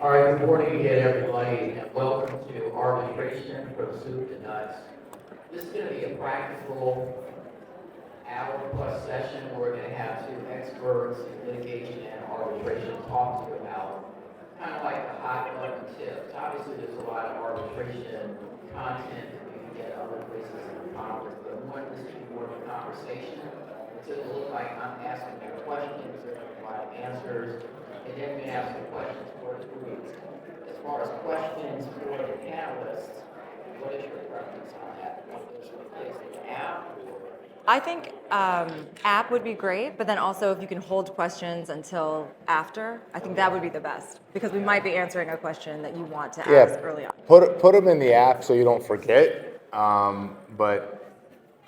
All right, good morning again, everybody, and welcome to Arbitration from Soup to Nuts. This is going to be a practical hour-plus session where we're going to have two experts in litigation and arbitration talk to you about kind of like the hot button tips. Obviously, there's a lot of arbitration content that we can get other places in the conference, but we want this to be more of a conversation. It's going to look like I'm asking you questions, they're going to provide answers, and then we ask the questions for the group. As far as questions for the panelists, what is your preference on that? Want those replaced with an app? I think app would be great, but then also if you can hold questions until after, I think that would be the best because we might be answering a question that you want to ask early on. Put them in the app so you don't forget. But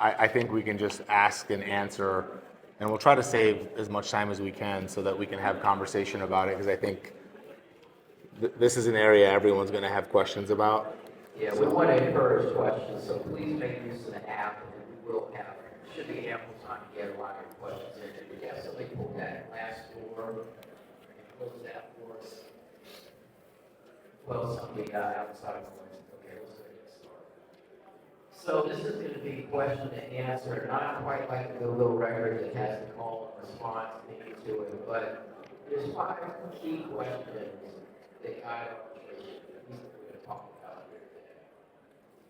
I think we can just ask and answer, and we'll try to save as much time as we can so that we can have conversation about it because I think this is an area everyone's going to have questions about. Yeah, we want to encourage questions, so please make use of the app, and we will have, should be ample time to get a lot of your questions in. If we have somebody pull that glass door, close that for us. Well, somebody outside of the way. Okay, let's get started. So this is going to be question and answer, not quite like the Go-Go record that has the call and response thing to it, but there's 5 key questions that guide arbitration that we're going to talk about here today.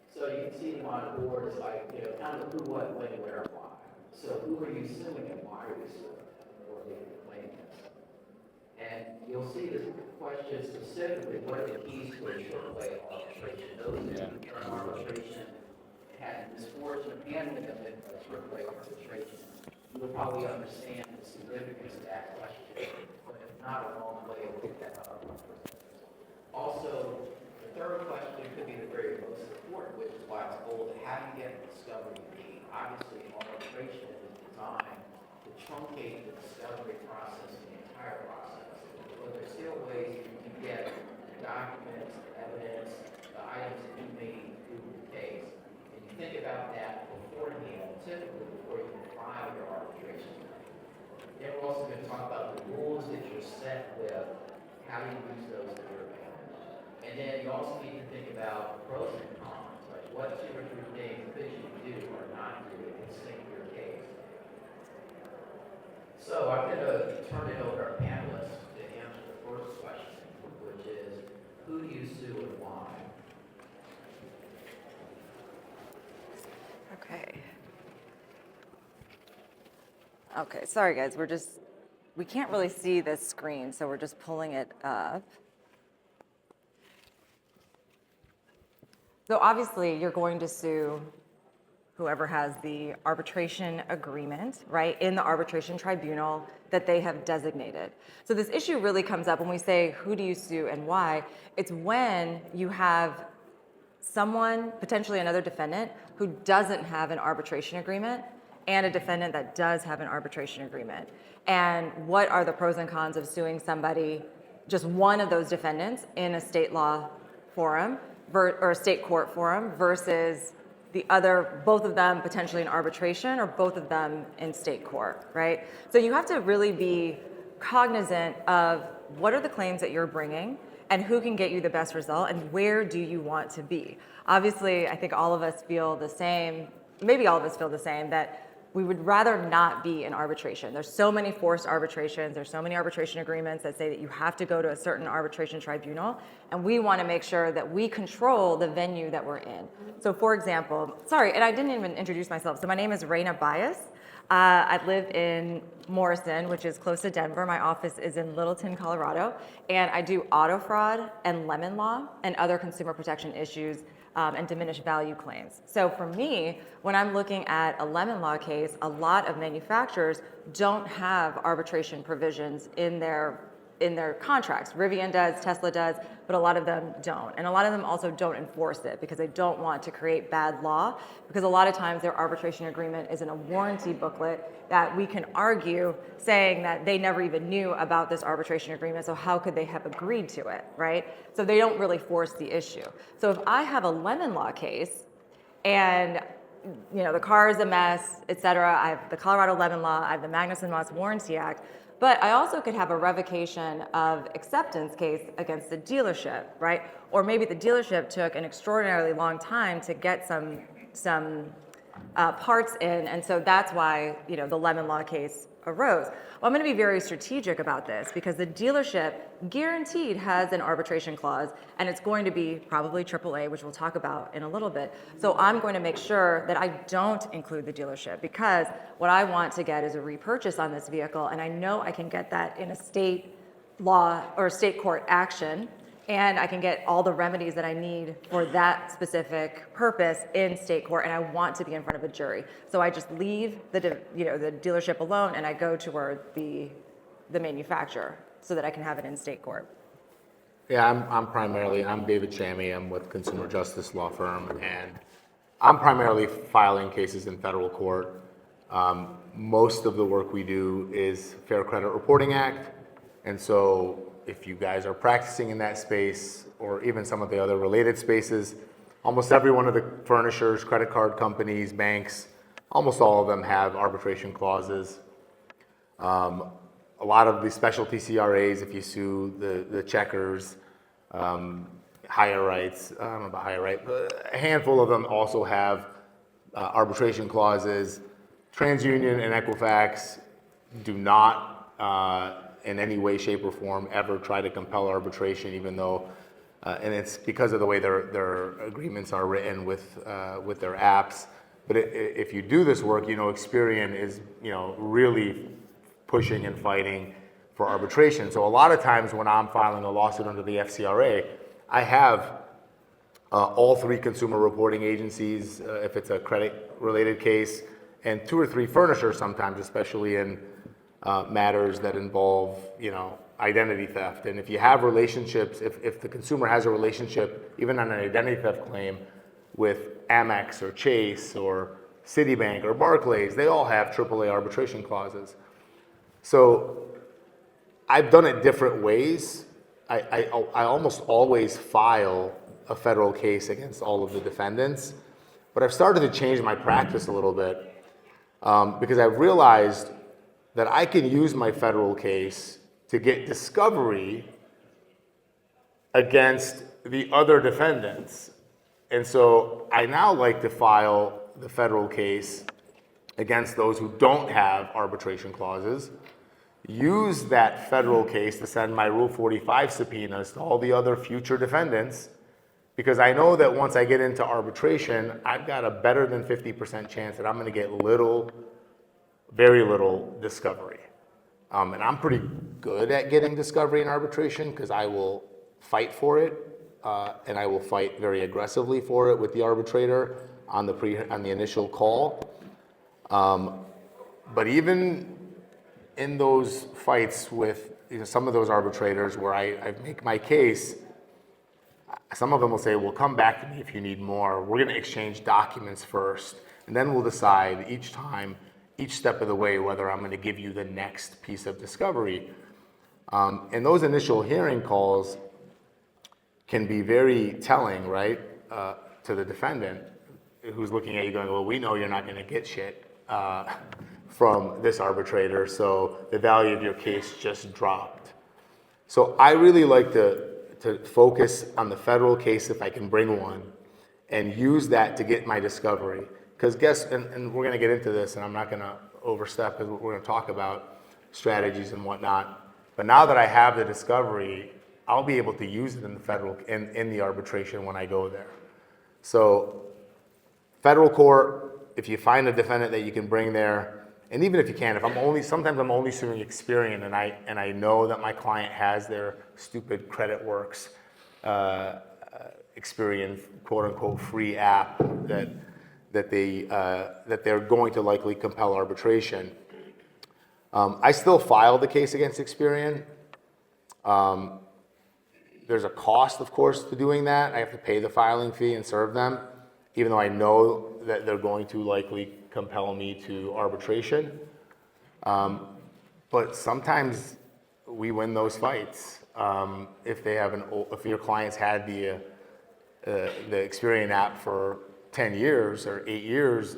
So you can see them on the board. It's like, kind of who, what, when, where, why. So who are you suing and why are you suing them? Or the claimants. And you'll see this question specifically, what are the keys to a short play arbitration? Those that are in arbitration had the misfortune of handling them in a short play arbitration, you will probably understand the significance of that question. But if not, along the way, we'll pick that up. Also, the third question could be the very most important, which is why it's bold. How do you get the discovery you need? Obviously, arbitration is designed to truncate the discovery process and the entire process. But there's still ways you can get the documents, the evidence, the items that you may need to prove the case. And you think about that beforehand, typically before you can file your arbitration claim. Then we're also going to talk about the rules that you're set with, how do you use those to your advantage. And then you also need to think about pros and cons, like what 2 or 3 things could you do or not do that can sink your case. So I'm going to turn it over to our panelists to answer the first question, which is, who do you sue and why? Okay, sorry guys, we can't really see this screen, so we're just pulling it up. So obviously, you're going to sue whoever has the arbitration agreement, right, in the arbitration tribunal that they have designated. So this issue really comes up when we say, who do you sue and why? It's when you have someone, potentially another defendant, who doesn't have an arbitration agreement and a defendant that does have an arbitration agreement. And what are the pros and cons of suing somebody, just one of those defendants, in a state law forum or a state court forum versus the other, both of them potentially in arbitration or both of them in state court, right? So you have to really be cognizant of what are the claims that you're bringing and who can get you the best result and where do you want to be. Obviously, I think all of us feel the same, maybe all of us feel the same, that we would rather not be in arbitration. There's so many forced arbitrations. There's so many arbitration agreements that say that you have to go to a certain arbitration tribunal. And we want to make sure that we control the venue that we're in. So for example, sorry, and I didn't even introduce myself. So my name is Raina Bayas. I live in Morrison, which is close to Denver. My office is in Littleton, Colorado. And I do auto fraud and lemon law and other consumer protection issues and diminished value claims. So for me, when I'm looking at a lemon law case, a lot of manufacturers don't have arbitration provisions in their contracts. Rivian does, Tesla does, but a lot of them don't. And a lot of them also don't enforce it because they don't want to create bad law, because a lot of times their arbitration agreement is in a warranty booklet that we can argue saying that they never even knew about this arbitration agreement, so how could they have agreed to it, right? So they don't really force the issue. So if I have a lemon law case and the car is a mess, et cetera, I have the Colorado lemon law, I have the Magnuson-Moss Warranty Act, But I also could have a revocation of acceptance case against the dealership, right? Or maybe the dealership took an extraordinarily long time to get some parts in, and so that's why the lemon law case arose. Well, I'm going to be very strategic about this because the dealership guaranteed has an arbitration clause, and it's going to be probably AAA, which we'll talk about in a little bit. So I'm going to make sure that I don't include the dealership because what I want to get is a repurchase on this vehicle, and I know I can get that in a state law or state court action, and I can get all the remedies that I need for that specific purpose in state court, and I want to be in front of a jury. So I just leave the dealership alone, and I go toward the manufacturer so that I can have it in state court. Yeah, I'm David Chami. I'm with Consumer Justice Law Firm, and I'm primarily filing cases in federal court. Most of the work we do is Fair Credit Reporting Act, and so if you guys are practicing in that space or even some of the other related spaces, almost every one of the furnishers, credit card companies, banks, almost all of them have arbitration clauses. A lot of the specialty CRAs, if you sue the checkers, higher rights, I don't know about higher right, but a handful of them also have arbitration clauses. TransUnion and Equifax do not in any way, shape, or form ever try to compel arbitration, even though, and it's because of the way their agreements are written with their apps. But if you do this work, Experian is really pushing and fighting for arbitration. So a lot of times when I'm filing a lawsuit under the FCRA, I have all three consumer reporting agencies, if it's a credit-related case, and 2 or 3 furnishers sometimes, especially in matters that involve, identity theft. And if you have relationships, if the consumer has a relationship, even on an identity theft claim, with Amex or Chase or Citibank or Barclays, they all have AAA arbitration clauses. So I've done it different ways. I almost always file a federal case against all of the defendants, but I've started to change my practice a little bit because I've realized that I can use my federal case to get discovery against the other defendants. And so I now like to file the federal case against those who don't have arbitration clauses, use that federal case to send my Rule 45 subpoenas to all the other future defendants, because I know that once I get into arbitration, I've got a better than 50% chance that I'm going to get very little discovery. And I'm pretty good at getting discovery in arbitration because I will fight for it, and I will fight very aggressively for it with the arbitrator on the initial call. But even in those fights with some of those arbitrators where I make my case, some of them will say, well, come back to me if you need more. We're going to exchange documents first, and then we'll decide each step of the way whether I'm going to give you the next piece of discovery. And those initial hearing calls can be very telling, right, to the defendant who's looking at you going, well, we know you're not going to get shit from this arbitrator, so the value of your case just dropped. So I really like to focus on the federal case if I can bring one and use that to get my discovery. Because and we're going to get into this, and I'm not going to overstep because we're going to talk about strategies and whatnot. But now that I have the discovery, I'll be able to use it in the federal in the arbitration when I go there. So federal court, if you find a defendant that you can bring there, and even if you can't, sometimes I'm only suing Experian, and I know that my client has their stupid CreditWorks Experian quote unquote free app that they're going to likely compel arbitration. I still file the case against Experian. There's a cost, of course, to doing that. I have to pay the filing fee and serve them, even though I know that they're going to likely compel me to arbitration. But sometimes we win those fights. If your client's had the Experian app for 10 years or 8 years,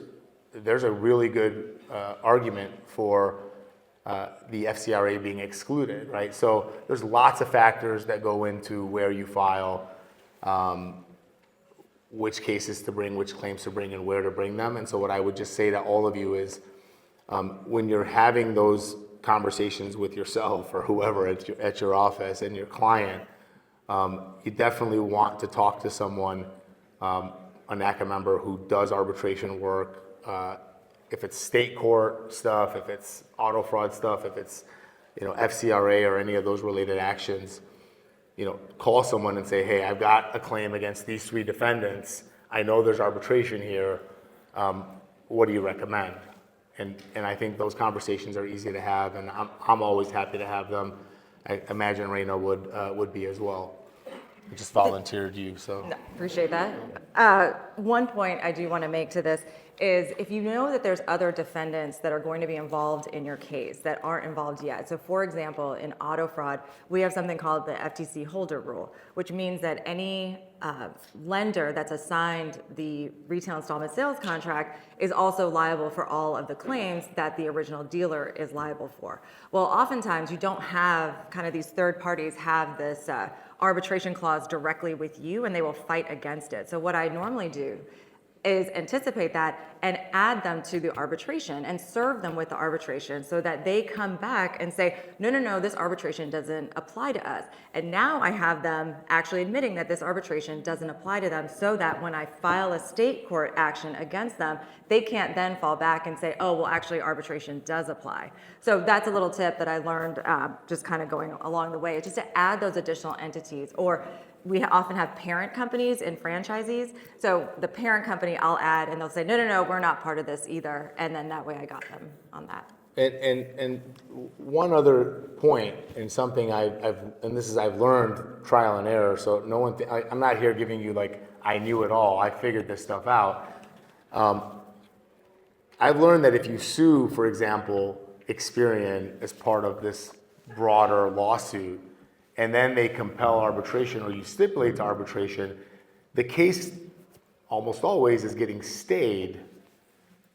there's a really good argument for the FCRA being excluded, right? So there's lots of factors that go into where you file, which cases to bring, which claims to bring, and where to bring them. And so what I would just say to all of you is, when you're having those conversations with yourself or whoever at your office and your client, you definitely want to talk to someone, a NACA member who does arbitration work. If it's state court stuff, if it's auto fraud stuff, if it's FCRA or any of those related actions, call someone and say, hey, I've got a claim against these 3 defendants. I know there's arbitration here. What do you recommend? And I think those conversations are easy to have, and I'm always happy to have them. I imagine Raina would be as well. I just volunteered you, so. No, appreciate that. One point I do want to make to this is if you know that there's other defendants that are going to be involved in your case that aren't involved yet. So for example, in auto fraud, we have something called the FTC holder rule, which means that any lender that's assigned the retail installment sales contract is also liable for all of the claims that the original dealer is liable for. Well, oftentimes you don't have kind of these third parties have this arbitration clause directly with you, and they will fight against it. So what I normally do is anticipate that and add them to the arbitration and serve them with the arbitration so that they come back and say, no, this arbitration doesn't apply to us. And now I have them actually admitting that this arbitration doesn't apply to them, so that when I file a state court action against them, they can't then fall back and say, oh, well, actually arbitration does apply. So that's a little tip that I learned just kind of going along the way, just to add those additional entities. Or we often have parent companies and franchisees. So the parent company I'll add, and they'll say, no, we're not part of this either. And then that way I got them on that. And one other point, and something I've learned trial and error. So no one, I'm not here giving you like I knew it all. I figured this stuff out. I've learned that if you sue, for example, Experian as part of this broader lawsuit, and then they compel arbitration or you stipulate to arbitration, the case almost always is getting stayed.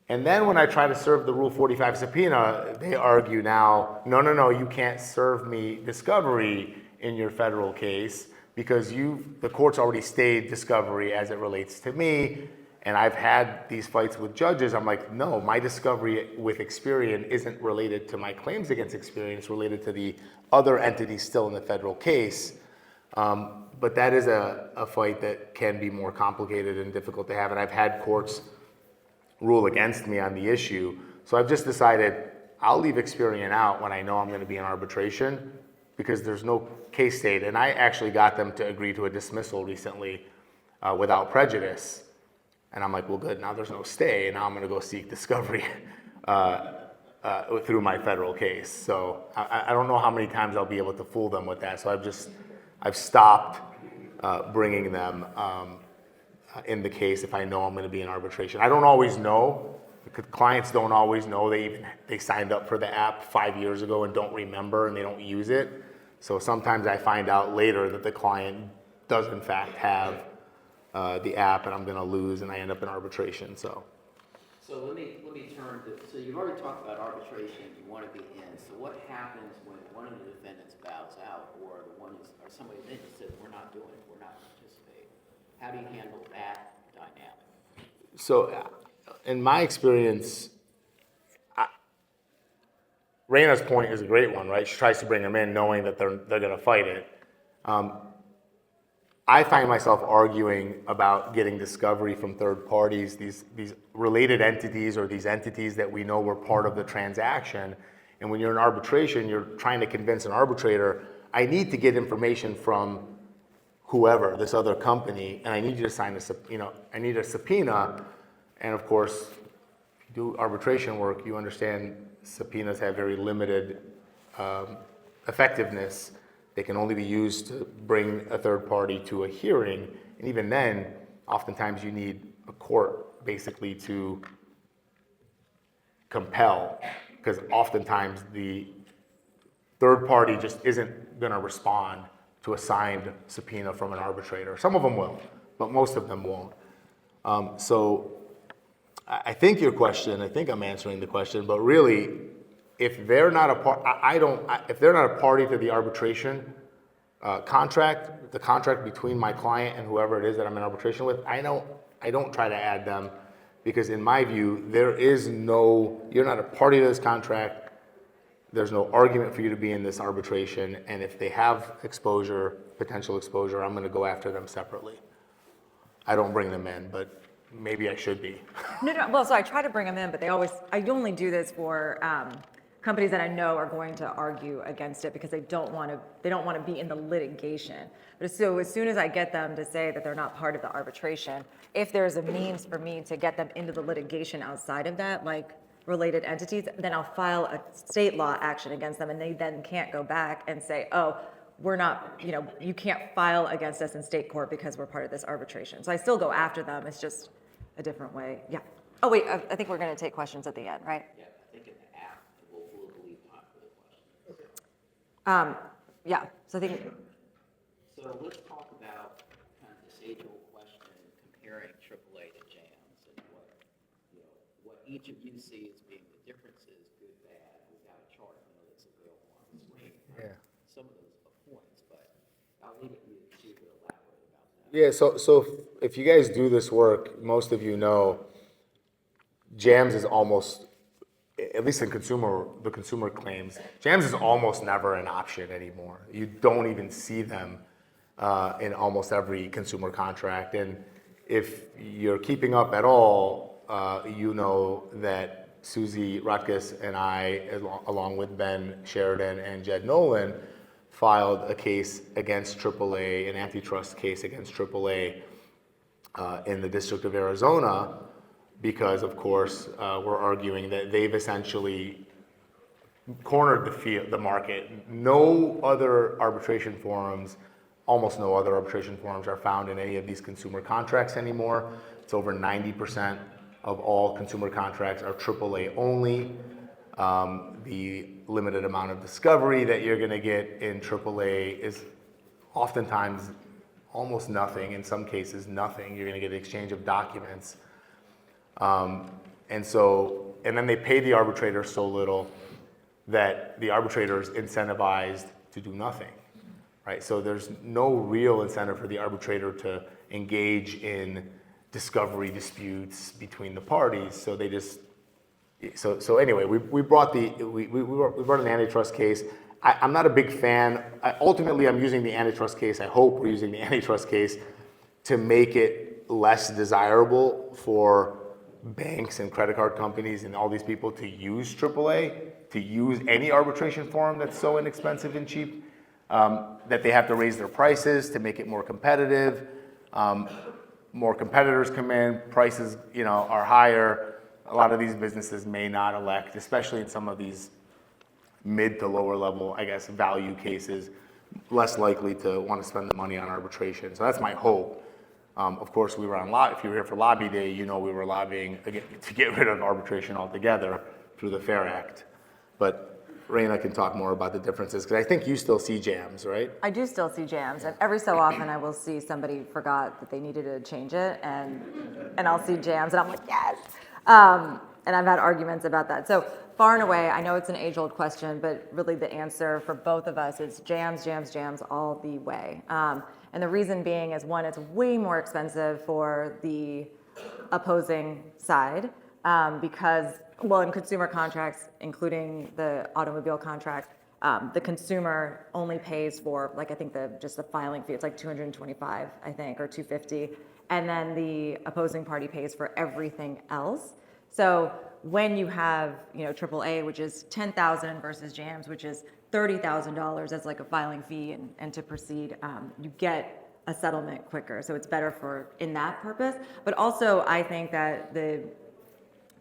And then when I try to serve the Rule 45 subpoena, they argue now, no, you can't serve me discovery in your federal case because the court's already stayed discovery as it relates to me. And I've had these fights with judges. I'm like, no, my discovery with Experian isn't related to my claims against Experian. It's related to the other entities still in the federal case. But that is a fight that can be more complicated and difficult to have. And I've had courts rule against me on the issue. So I've just decided I'll leave Experian out when I know I'm going to be in arbitration because there's no case stayed. And I actually got them to agree to a dismissal recently without prejudice. And I'm like, well, good, now there's no stay, and now I'm gonna go seek discovery through my federal case. So I don't know how many times I'll be able to fool them with that. So I've stopped bringing them in the case if I know I'm gonna be in arbitration. I don't always know, because clients don't always know. They signed up for the app 5 years ago and don't remember, and they don't use it. So sometimes I find out later that the client does in fact have the app, and I'm going to lose, and I end up in arbitration. So let me turn to. So you've already talked about arbitration. You want to be in. So what happens when one of the defendants bows out, or somebody then says we're not doing it, we're not participating? How do you handle that dynamic? So, in my experience, Raina's point is a great one, right? She tries to bring them in, knowing that they're going to fight it. I find myself arguing about getting discovery from third parties, these related entities or these entities that we know were part of the transaction. And when you're in arbitration, you're trying to convince an arbitrator, I need to get information from whoever, this other company, and I need you to sign I need a subpoena. And of course, if you do arbitration work, you understand subpoenas have very limited effectiveness. They can only be used to bring a third party to a hearing. And even then, oftentimes you need a court basically to compel, because oftentimes the third party just isn't going to respond to a signed subpoena from an arbitrator. Some of them will, but most of them won't. So I think I'm answering the question, but really if they're not a part, if they're not a party to the arbitration contract, the contract between my client and whoever it is that I'm in arbitration with, I don't try to add them, because in my view, you're not a party to this contract. There's no argument for you to be in this arbitration, and if they have potential exposure, I'm going to go after them separately. I don't bring them in, but maybe I should be. No. Well, so I try to bring them in, but I only do this for companies that I know are going to argue against it because they don't want to be in the litigation. But so as soon as I get them to say that they're not part of the arbitration, if there's a means for me to get them into the litigation outside of that, like related entities, then I'll file a state law action against them, and they then can't go back and say, oh, we're not, you can't file against us in state court because we're part of this arbitration. So I still go after them. It's just a different way. Yeah. Oh, wait, I think we're going to take questions at the end, right? Yeah, I think in the app, we'll leave time for the questions. Yeah, so I think, So let's talk about kind of this age-old question, comparing AAA to JAMS, and what each of you see as being the differences, good, bad. We've got a chart, that's available on the screen. Yeah. Some of those points, but I'll leave it to you to elaborate about that. Yeah, so if you guys do this work, most of you know, JAMS is almost, at least in the consumer claims, JAMS is almost never an option anymore. You don't even see them in almost every consumer contract. And if you're keeping up at all, you know that Susie Rutgers and I, along with Ben Sheridan and Jed Nolan, filed a case against AAA, an antitrust case against AAA in the District of Arizona, because, of course, we're arguing that they've essentially cornered the market. Almost no other arbitration forums are found in any of these consumer contracts anymore. It's over 90% of all consumer contracts are AAA only. The limited amount of discovery that you're going to get in AAA is oftentimes almost nothing, in some cases nothing. You're going to get an exchange of documents. And then they pay the arbitrator so little that the arbitrator is incentivized to do nothing, right? So there's no real incentive for the arbitrator to engage in discovery disputes between the parties. So they just, so anyway, we brought an antitrust case. I'm not a big fan. Ultimately, I'm using the antitrust case. I hope we're using the antitrust case to make it less desirable for banks and credit card companies and all these people to use AAA, to use any arbitration forum that's so inexpensive and cheap, that they have to raise their prices to make it more competitive. More competitors come in, prices, are higher. A lot of these businesses may not elect, especially in some of these mid to lower level, value cases, less likely to want to spend the money on arbitration. So that's my hope. Of course, we were if you were here for Lobby Day, we were lobbying to get rid of arbitration altogether through the FAIR Act. But Raina can talk more about the differences, because I think you still see JAMS, right? I do still see JAMS, and every so often I will see somebody forgot that they needed to change it, and I'll see JAMS, and I'm like, yes! And I've had arguments about that. So far and away, I know it's an age-old question, but really the answer for both of us is JAMS, JAMS, JAMS all the way. And the reason being is, one, it's way more expensive for the opposing side, because, in consumer contracts, including the automobile contract, the consumer only pays for, I think just the filing fee. It's like $225, I think, or $250, and then the opposing party pays for everything else. So when you have, AAA, which is $10,000 versus JAMS, which is $30,000 as a filing fee and to proceed, you get a settlement quicker. So it's better in that purpose. But also, I think that the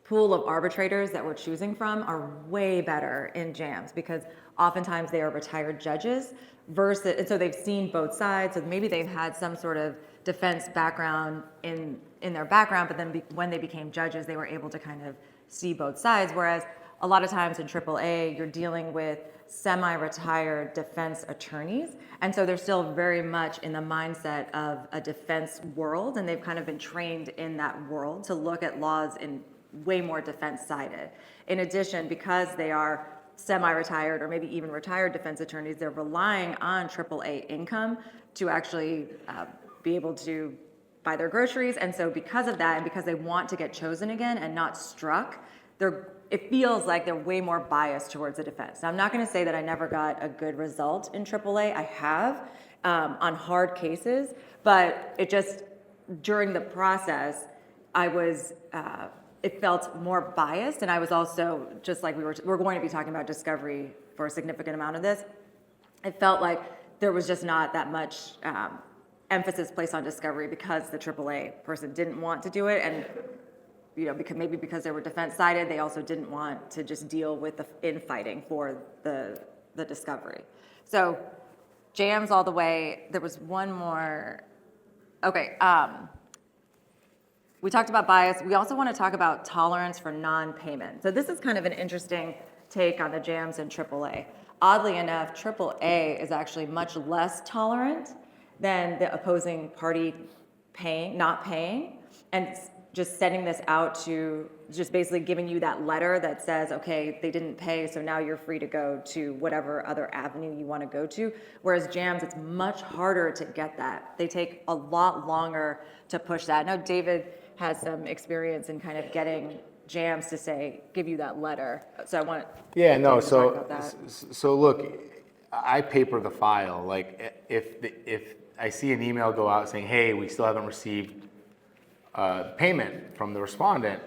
pool of arbitrators that we're choosing from are way better in JAMS, because oftentimes they are retired judges and so they've seen both sides. So maybe they've had some sort of defense background in their background, but then when they became judges, they were able to kind of see both sides. Whereas a lot of times in AAA, you're dealing with semi-retired defense attorneys. And so they're still very much in the mindset of a defense world, and they've kind of been trained in that world to look at laws in way more defense-sided. In addition, because they are semi-retired or maybe even retired defense attorneys, they're relying on AAA income to actually be able to buy their groceries. And so because of that, and because they want to get chosen again and not struck, it feels like they're way more biased towards the defense. Now, I'm not going to say that I never got a good result in AAA. I have on hard cases, but it just, during the process, I was, it felt more biased. And I was also, just like we're going to be talking about discovery for a significant amount of this, it felt like there was just not that much emphasis placed on discovery because the AAA person didn't want to do it. And because they were defense-sided, they also didn't want to just deal with the infighting for the discovery. So jams all the way. There was one more. Okay. We talked about bias. We also want to talk about tolerance for non-payment. So this is kind of an interesting take on the jams in AAA. Oddly enough, AAA is actually much less tolerant than the opposing party not paying, and just sending this out to just basically giving you that letter that says, okay, they didn't pay, so now you're free to go to whatever other avenue you want to go to. Whereas jams, it's much harder to get that. They take a lot longer to push that. I know David has some experience in kind of getting jams to give you that letter. So I want Yeah, no, to talk about that. so look, I paper the file. Like if I see an email go out saying, hey, we still haven't received payment from the respondent,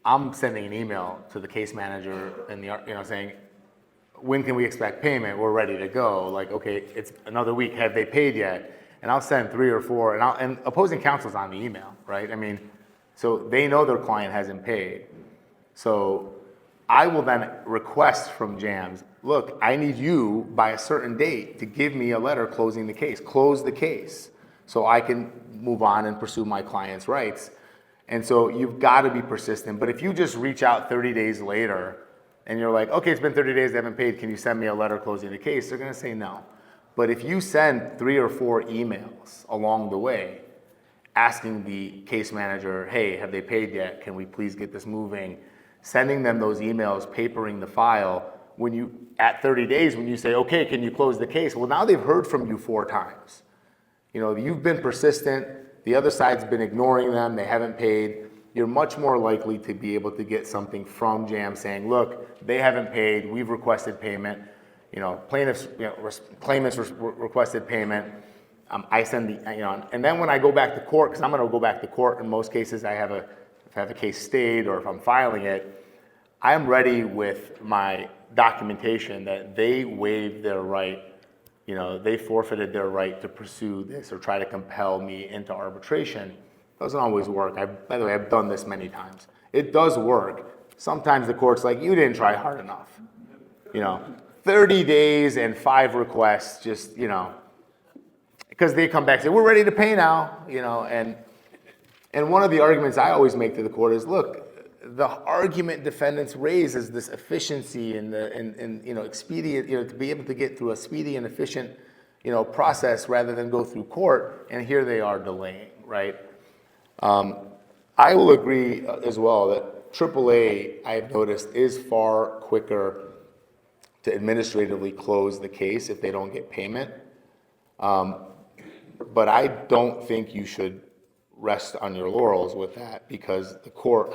I'm sending an email to the case manager and saying, when can we expect payment? We're ready to go. Like, okay, it's another week. Have they paid yet? And I'll send 3 or 4, and opposing counsel's on the email, right? I mean, so they know their client hasn't paid. So I will then request from jams, look, I need you by a certain date to give me a letter closing the case, close the case, so I can move on and pursue my client's rights. And so you've got to be persistent. But if you just reach out 30 days later and you're like, okay, it's been 30 days, they haven't paid, can you send me a letter closing the case? They're going to say no. But if you send 3 or 4 emails along the way asking the case manager, hey, have they paid yet? Can we please get this moving? Sending them those emails, papering the file, at 30 days, when you say, okay, can you close the case? Well, now they've heard from you 4 times. You've been persistent, the other side's been ignoring them, they haven't paid. You're much more likely to be able to get something from JAM saying, look, they haven't paid, we've requested payment, claimants requested payment. I send and then when I go back to court, because I'm going to go back to court in most cases, if I have a case stayed or if I'm filing it, I am ready with my documentation that they waived their right, they forfeited their right to pursue this or try to compel me into arbitration. Doesn't always work. By the way, I've done this many times. It does work. Sometimes the court's like, you didn't try hard enough. 30 days and 5 requests, just, because they come back and say, we're ready to pay now, and one of the arguments I always make to the court is, look, the argument defendants raise is this efficiency and expedient, to be able to get through a speedy and efficient, process rather than go through court, and here they are delaying, right? I will agree as well that AAA, I've noticed, is far quicker to administratively close the case if they don't get payment. But I don't think you should rest on your laurels with that, because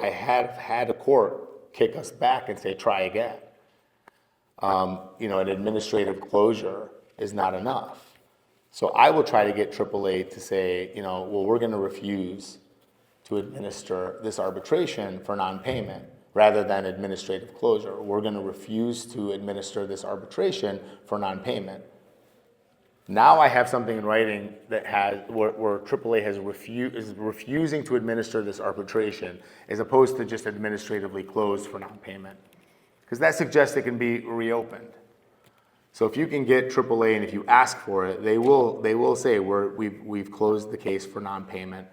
I have had a court kick us back and say, try again. An administrative closure is not enough. So I will try to get AAA to say, well, we're going to refuse to administer this arbitration for non-payment rather than administrative closure. We're going to refuse to administer this arbitration for non-payment. Now I have something in writing that where AAA is refusing to administer this arbitration as opposed to just administratively closed for non-payment, because that suggests it can be reopened. So if you can get AAA and if you ask for it, they will say we've closed the case for non-payment,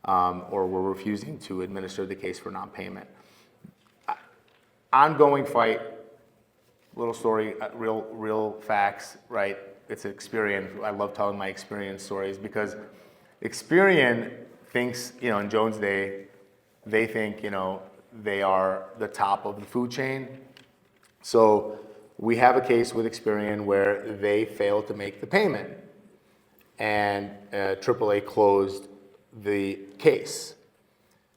or we're refusing to administer the case for non-payment. Ongoing fight, little story, real facts, right? It's an Experian. I love telling my Experian stories because Experian thinks, in Jones Day, they think, they are the top of the food chain. So we have a case with Experian where they failed to make the payment, and AAA closed the case.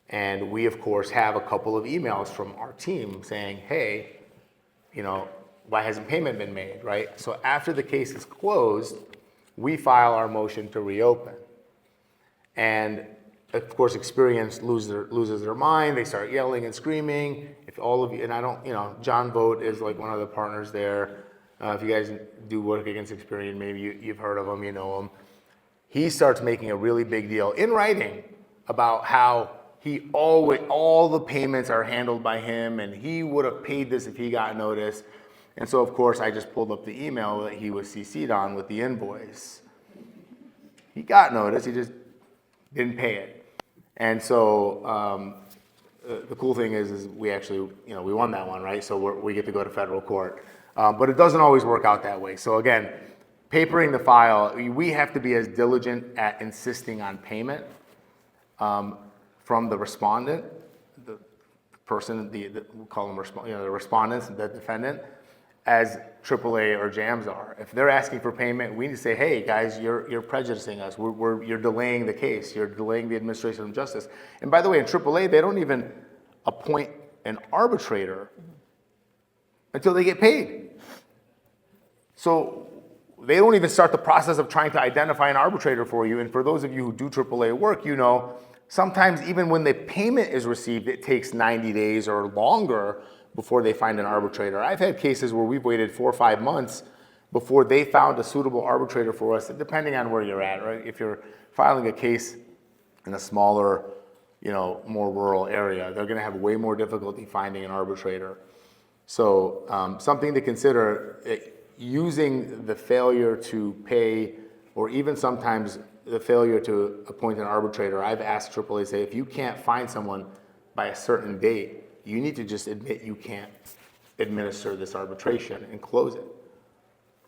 And we, of course, have a couple of emails from our team saying, hey, why hasn't payment been made, right? So after the case is closed, we file our motion to reopen. And of course, Experian loses their mind. They start yelling and screaming. If all of you, and I don't, John Vogt is like one of the partners there. If you guys do work against Experian, maybe you've heard of him, you know him. He starts making a really big deal in writing about how all the payments are handled by him, and he would have paid this if he got notice. And so, of course, I just pulled up the email that he was CC'd on with the invoice. He got notice, he just didn't pay it. And so the cool thing is we actually, we won that one, right? So we get to go to federal court. But it doesn't always work out that way. So again, papering the file, we have to be as diligent at insisting on payment from the respondent, the person, we call them the respondents, the defendant, as AAA or JAMS are. If they're asking for payment, we need to say, hey guys, you're prejudicing us. You're delaying the case. You're delaying the administration of justice. And by the way, in AAA, they don't even appoint an arbitrator until they get paid. So they don't even start the process of trying to identify an arbitrator for you. And for those of you who do AAA work, sometimes even when the payment is received, it takes 90 days or longer before they find an arbitrator. I've had cases where we've waited 4 or 5 months before they found a suitable arbitrator for us, depending on where you're at, right? If you're filing a case in a smaller, more rural area, they're gonna have way more difficulty finding an arbitrator. So something to consider, using the failure to pay, or even sometimes the failure to appoint an arbitrator. I've asked AAA, say, if you can't find someone by a certain date, you need to just admit you can't administer this arbitration and close it.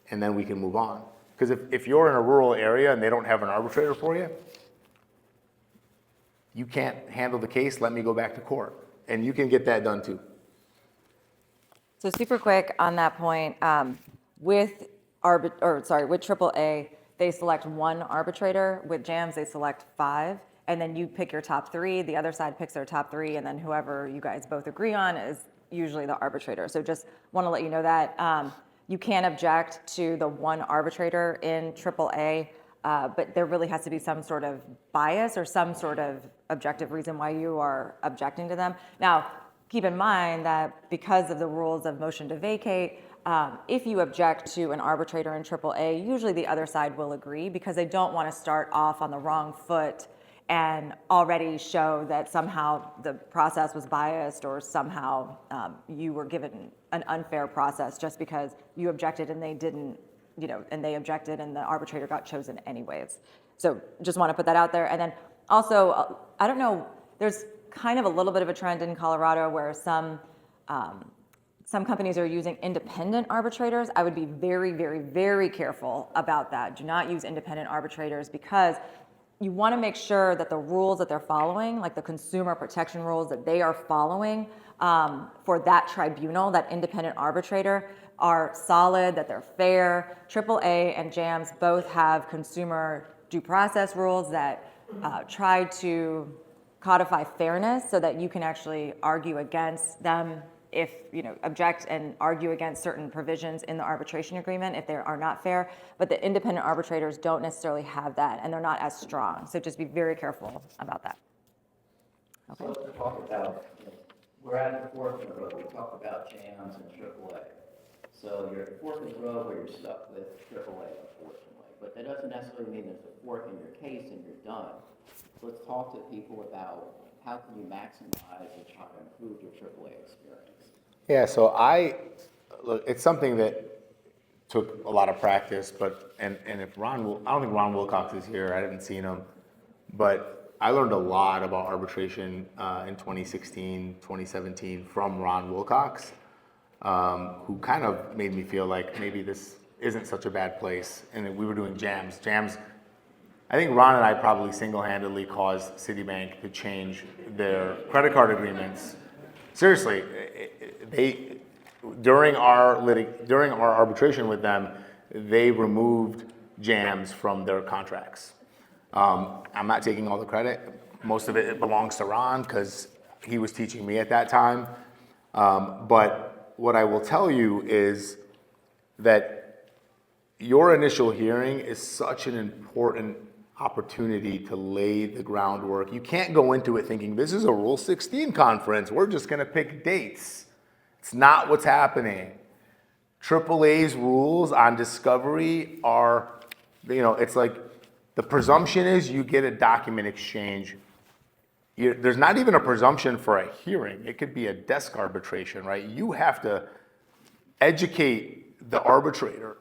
And then we can move on. Because if you're in a rural area and they don't have an arbitrator for you, you can't handle the case, let me go back to court. And you can get that done too. So super quick on that point, with AAA, they select one arbitrator. With JAMS, they select 5. And then you pick your top 3, the other side picks their top 3, and then whoever you guys both agree on is usually the arbitrator. So just want to let you know that you can object to the one arbitrator in AAA, but there really has to be some sort of bias or some sort of objective reason why you are objecting to them. Now, keep in mind that because of the rules of motion to vacate, if you object to an arbitrator in AAA, usually the other side will agree because they don't want to start off on the wrong foot and already show that somehow the process was biased or somehow you were given an unfair process just because you objected and they didn't, and they objected and the arbitrator got chosen anyways. So just want to put that out there. And then also, I don't know, there's kind of a little bit of a trend in Colorado where some companies are using independent arbitrators. I would be very, very, very careful about that. Do not use independent arbitrators because you want to make sure that the rules that they're following, like the consumer protection rules that they are following for that tribunal, that independent arbitrator, are solid, that they're fair. AAA and JAMS both have consumer due process rules that try to codify fairness so that you can actually argue against them if object and argue against certain provisions in the arbitration agreement if they are not fair, but the independent arbitrators don't necessarily have that and they're not as strong. So just be very careful about that. Okay. So let's talk about, we're at the fork in the road. We talked about JAMS and AAA. So you're at the fork in the road where you're stuck with AAA, unfortunately. But that doesn't necessarily mean there's a fork in your case and you're done. So let's talk to people about how can you maximize and try to improve your AAA experience. Yeah, so look, it's something that took a lot of practice, and if I don't think Ron Wilcox is here, I haven't seen him, but I learned a lot about arbitration in 2016, 2017 from Ron Wilcox, who kind of made me feel like maybe this isn't such a bad place, and we were doing JAMS. I think Ron and I probably single-handedly caused Citibank to change their credit card agreements. Seriously, during our arbitration with them, they removed jams from their contracts. I'm not taking all the credit. Most of it belongs to Ron because he was teaching me at that time. But what I will tell you is that your initial hearing is such an important opportunity to lay the groundwork. You can't go into it thinking this is a Rule 16 conference. We're just going to pick dates. It's not what's happening. AAA's rules on discovery are, it's like the presumption is you get a document exchange. There's not even a presumption for a hearing. It could be a desk arbitration, right? You have to educate the arbitrator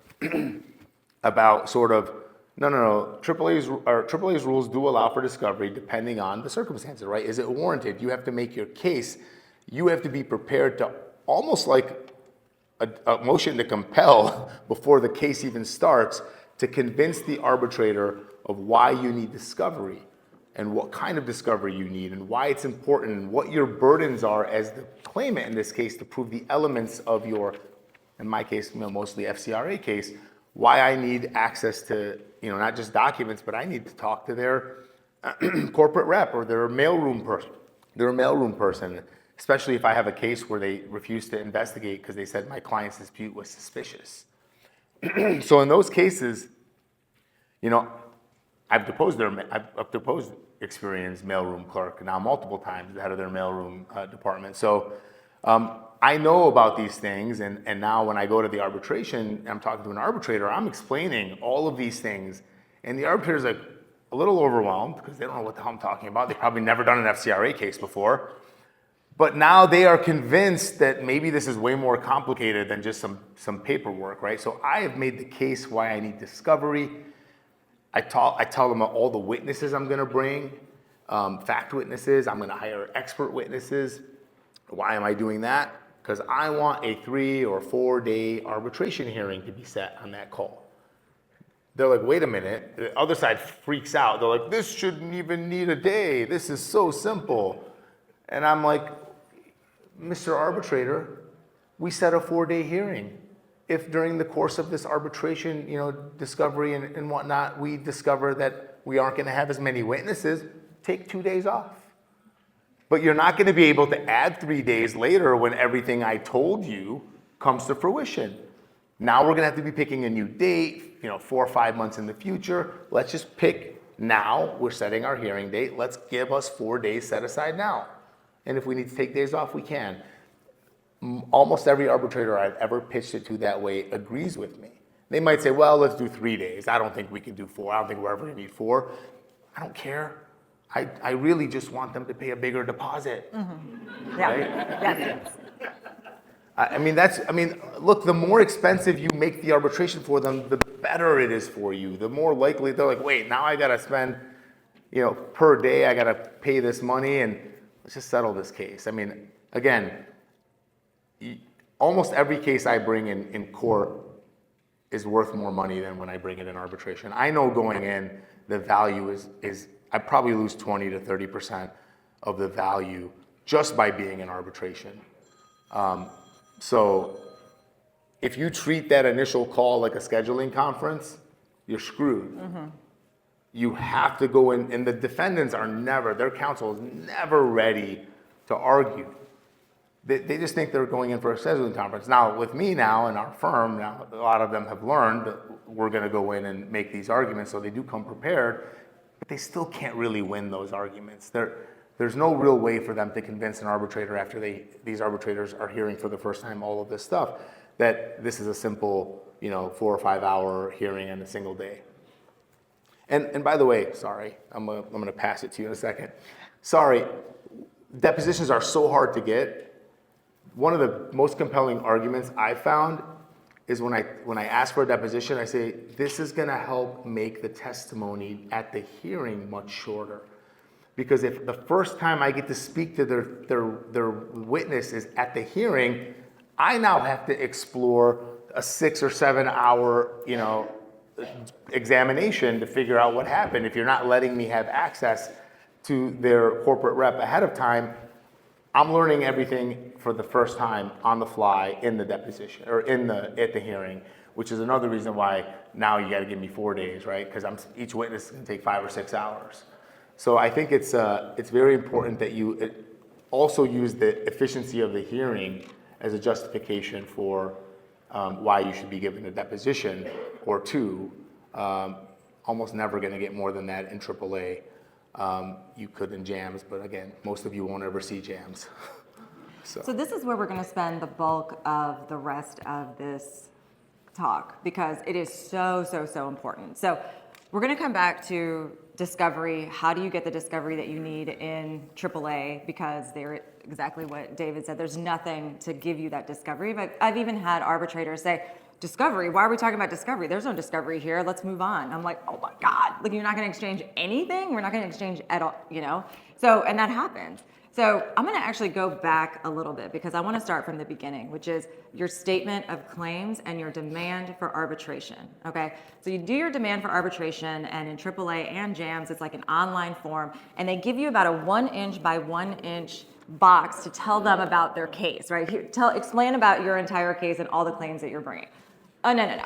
about sort of, no. AAA's rules do allow for discovery depending on the circumstances, right? Is it warranted? You have to make your case. You have to be prepared to almost like a motion to compel before the case even starts to convince the arbitrator of why you need discovery and what kind of discovery you need and why it's important and what your burdens are as the claimant in this case to prove the elements of your, in my case, mostly FCRA case, why I need access to, not just documents, but I need to talk to their corporate rep or their mailroom person. Especially if I have a case where they refuse to investigate because they said my client's dispute was suspicious. So in those cases, I've deposed Experian's mailroom clerk now multiple times, the head of their mailroom department. So I know about these things, and now when I go to the arbitration, I'm talking to an arbitrator, I'm explaining all of these things, and the arbitrator's like a little overwhelmed because they don't know what the hell I'm talking about. They've probably never done an FCRA case before. But now they are convinced that maybe this is way more complicated than just some paperwork, right? So I have made the case why I need discovery. I tell them all the witnesses I'm gonna bring, fact witnesses, I'm gonna hire expert witnesses. Why am I doing that? Because I want a 3 or 4 day arbitration hearing to be set on that call. They're like, wait a minute, the other side freaks out. They're like, this shouldn't even need a day. This is so simple. And I'm like, Mr. Arbitrator, we set a 4-day hearing. If during the course of this arbitration, discovery and whatnot, we discover that we aren't gonna have as many witnesses, take 2 days off. But you're not gonna be able to add 3 days later when everything I told you comes to fruition. Now we're gonna have to be picking a new date, 4 or 5 months in the future. Let's just pick now, we're setting our hearing date. Let's give us 4 days set aside now. And if we need to take days off, we can. Almost every arbitrator I've ever pitched it to that way agrees with me. They might say, well, let's do 3 days. I don't think we can do 4. I don't think we're ever gonna need 4. I don't care. I really just want them to pay a bigger deposit. Mm-hmm. Yeah. Right? Yes. Look, the more expensive you make the arbitration for them, the better it is for you. The more likely they're like, wait, now I gotta spend, per day, I gotta pay this money and let's just settle this case. Again, almost every case I bring in court is worth more money than when I bring it in arbitration. I know going in, the value is I probably lose 20 to 30% of the value just by being in arbitration. So if you treat that initial call like a scheduling conference, you're screwed. Mm-hmm. You have to go in, and the defendants their counsel is never ready to argue. They just think they're going in for a scheduling conference. Now, with me now and our firm, now a lot of them have learned that we're gonna go in and make these arguments, so they do come prepared, but they still can't really win those arguments. There's no real way for them to convince an arbitrator after these arbitrators are hearing for the first time all of this stuff, that this is a simple, 4 or 5 hour hearing in a single day. And by the way, sorry, I'm gonna pass it to you in a second. Sorry, depositions are so hard to get. One of the most compelling arguments I found is when I ask for a deposition, I say, this is gonna help make the testimony at the hearing much shorter. Because if the first time I get to speak to their witness is at the hearing, I now have to explore a 6 or 7 hour, examination to figure out what happened. If you're not letting me have access to their corporate rep ahead of time, I'm learning everything for the first time on the fly in the deposition or at the hearing, which is another reason why now you got to give me 4 days, right? Because each witness is going to take 5 or 6 hours. So I think it's very important that you also use the efficiency of the hearing as a justification for why you should be given a deposition or 2. Almost never going to get more than that in AAA. You could in jams, but again, most of you won't ever see jams. So this is where we're going to spend the bulk of the rest of this talk because it is so, so, so important. So we're going to come back to discovery. How do you get the discovery that you need in AAA? Because they're exactly what David said. There's nothing to give you that discovery. But I've even had arbitrators say, discovery? Why are we talking about discovery? There's no discovery here. Let's move on. I'm like, oh my God, like you're not going to exchange anything? We're not going to exchange at all, you know? So, and that happens. So I'm going to actually go back a little bit because I want to start from the beginning, which is your statement of claims and your demand for arbitration, okay? So you do your demand for arbitration, and in AAA and JAMS, it's like an online form, and they give you about a 1-inch by 1-inch box to tell them about their case, right? Here, explain about your entire case and all the claims that you're bringing. Oh, no.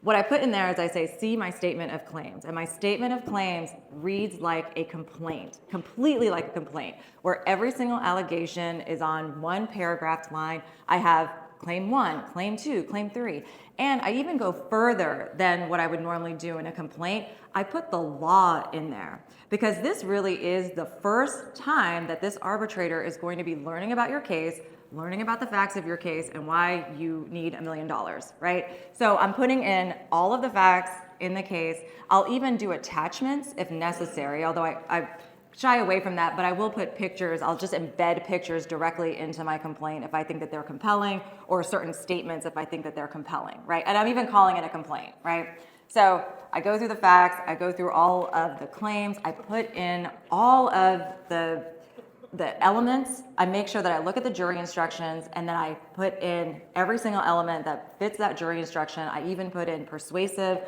What I put in there is I say, see my statement of claims. And my statement of claims reads like a complaint, completely like a complaint, where every single allegation is on one paragraphed line. I have claim 1, claim 2, claim 3. And I even go further than what I would normally do in a complaint. I put the law in there because this really is the first time that this arbitrator is going to be learning about your case, learning about the facts of your case and why you need $1 million, right? So I'm putting in all of the facts in the case. I'll even do attachments if necessary, although I shy away from that, but I will put pictures. I'll just embed pictures directly into my complaint if I think that they're compelling, or certain statements if I think that they're compelling, right? And I'm even calling it a complaint, right? So I go through the facts, I go through all of the claims, I put in all of the elements. I make sure that I look at the jury instructions, and then I put in every single element that fits that jury instruction. I even put in persuasive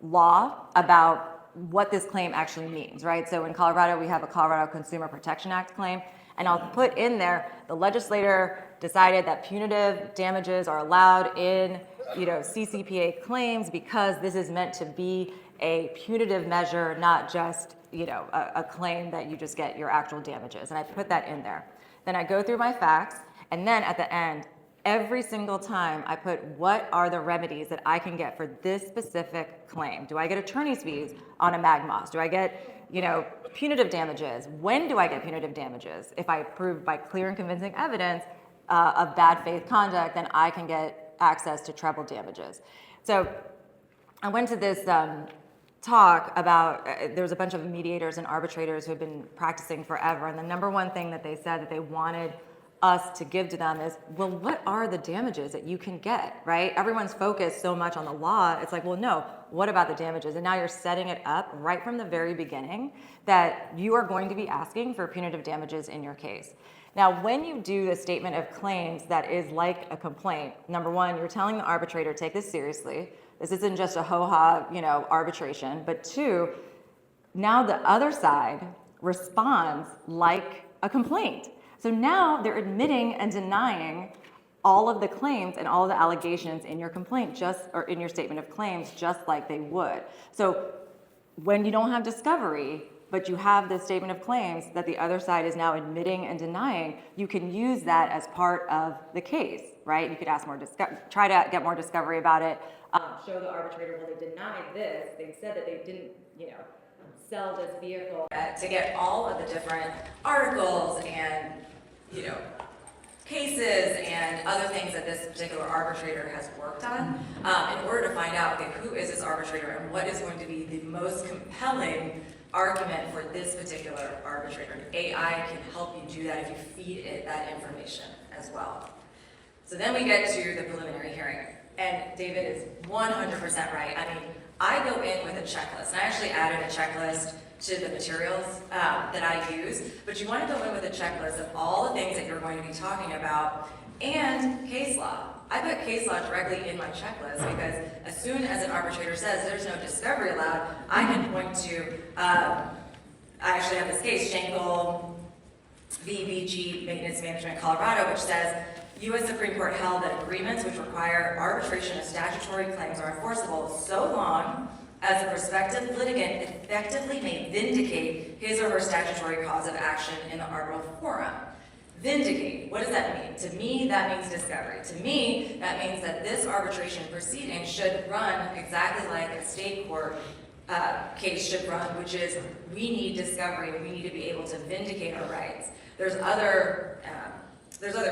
law about what this claim actually means, right? So in Colorado, we have a Colorado Consumer Protection Act claim, and I'll put in there, the legislator decided that punitive damages are allowed in, CCPA claims because this is meant to be a punitive measure, not just a claim that you just get your actual damages. And I put that in there. Then I go through my facts, and then at the end, every single time I put what are the remedies that I can get for this specific claim. Do I get attorney's fees on a MAGMOS? Do I get, punitive damages? When do I get punitive damages? If I prove by clear and convincing evidence of bad faith conduct, then I can get access to treble damages. So I went to this talk about, there's a bunch of mediators and arbitrators who have been practicing forever, and the number one thing that they said that they wanted us to give to them is, well, what are the damages that you can get, right? Everyone's focused so much on the law. It's like, well, no, what about the damages? And now you're setting it up right from the very beginning that you are going to be asking for punitive damages in your case. Now, when you do the statement of claims that is like a complaint, number one, you're telling the arbitrator, take this seriously. This isn't just a ho-ha, arbitration. But 2, now the other side responds like a complaint. So now they're admitting and denying all of the claims and all of the allegations in your complaint, or in your statement of claims, just like they would. So when you don't have discovery, but you have the statement of claims that the other side is now admitting and denying, you can use that as part of the case, right? You could ask more try to get more discovery about it. Show the arbitrator, well, they denied this. They said that they didn't, sell this vehicle. To get all of the different articles and, cases and other things that this particular arbitrator has worked on in order to find out, okay, who is this arbitrator and what is going to be the most compelling argument for this particular arbitrator. And AI can help you do that if you feed it that information as well. So then we get to the preliminary hearing. And David is 100% right. I mean, I go in with a checklist. And I actually added a checklist to the materials that I use. But you want to go in with a checklist of all the things that you're going to be talking about and case law. I put case law directly in my checklist because as soon as an arbitrator says there's no discovery allowed, I can point to, I actually have this case, Schenkel VBG Maintenance Management Colorado, which says, U.S. Supreme Court held that agreements which require arbitration of statutory claims are enforceable so long as the prospective litigant effectively may vindicate his or her statutory cause of action in the arbitral forum. Vindicate, what does that mean? To me, that means discovery. To me, that means that this arbitration proceeding should run exactly like a state court case should run, which is we need discovery and we need to be able to vindicate our rights. There's other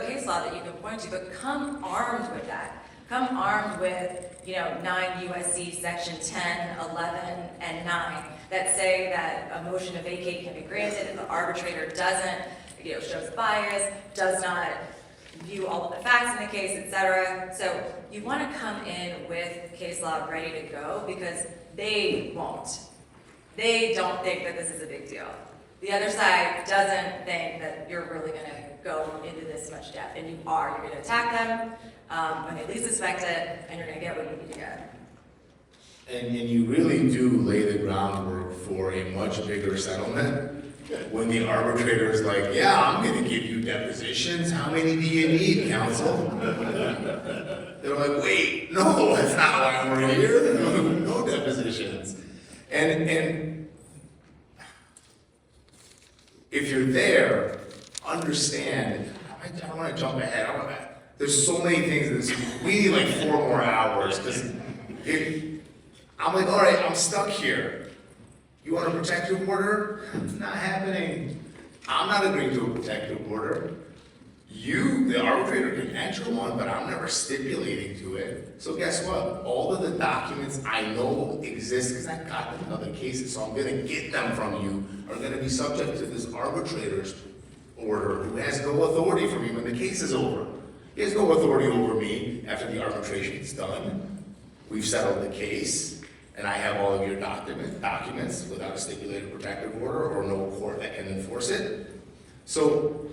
case law that you can point to, but come armed with that. Come armed with, 9 U.S.C. section 10, 11, and 9 that say that a motion to vacate can be granted if the arbitrator doesn't, shows bias, does not view all of the facts in the case, etc. So you want to come in with case law ready to go because they won't. They don't think that this is a big deal. The other side doesn't think that you're really going to go into this much depth, and you are. You're going to attack them when they least suspect it, and you're going to get what you need to get. And you really do lay the groundwork for a much bigger settlement when the arbitrator is like, yeah, I'm going to give you depositions. How many do you need, counsel? They're like, wait, no, that's not why we're here. No depositions. And if you're there, understand, I don't want to jump ahead. There's so many things. We need like 4 more hours because I'm like, all right, I'm stuck here. You want a protective order? Not happening. I'm not agreeing to a protective order. You, the arbitrator, can enter one, but I'm never stipulating to it. So guess what? All of the documents I know exist because I got them in other cases, so I'm going to get them from you, are going to be subject to this arbitrator's order who has no authority for me when the case is over. He has no authority over me after the arbitration is done. We've settled the case. And I have all of your documents without a stipulated protective order or no court that can enforce it. So